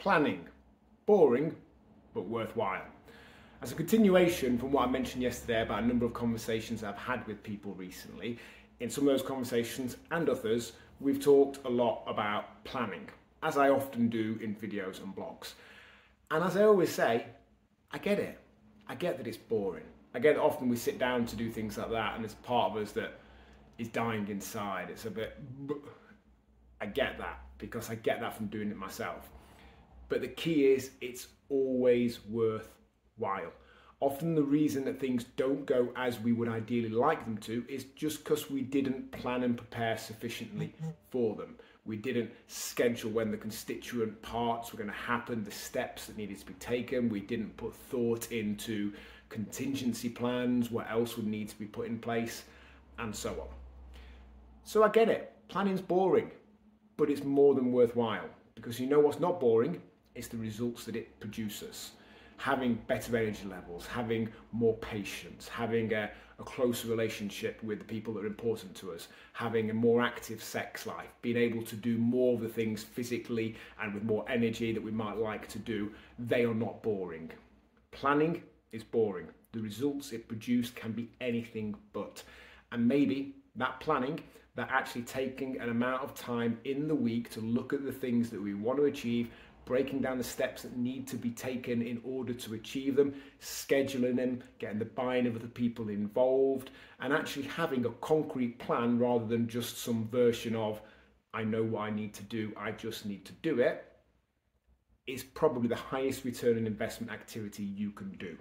Planning. Boring, but worthwhile. As a continuation from what I mentioned yesterday about a number of conversations I've had with people recently, in some of those conversations and others, we've talked a lot about planning, as I often do in videos and blogs. And as I always say, I get it. I get that it's boring. I get that often we sit down to do things like that and there's part of us that is dying inside. It's a bit... I get that, because I get that from doing it myself. But the key is, it's always worthwhile. Often the reason that things don't go as we would ideally like them to is just because we didn't plan and prepare sufficiently for them. We didn't schedule when the constituent parts were going to happen, the steps that needed to be taken. We didn't put thought into contingency plans, what else would need to be put in place, and so on. So I get it, planning's boring, but it's more than worthwhile, because you know what's not boring? It's the results that it produces. Having better energy levels, having more patience, having a closer relationship with the people that are important to us, having a more active sex life, being able to do more of the things physically and with more energy that we might like to do, they are not boring. Planning is boring. The results it produces can be anything but. And maybe that planning, that actually taking an amount of time in the week to look at the things that we want to achieve, breaking down the steps that need to be taken in order to achieve them, scheduling them, getting the buy-in of the people involved, and actually having a concrete plan rather than just some version of, I know what I need to do, I just need to do it, is probably the highest return on investment activity you can do.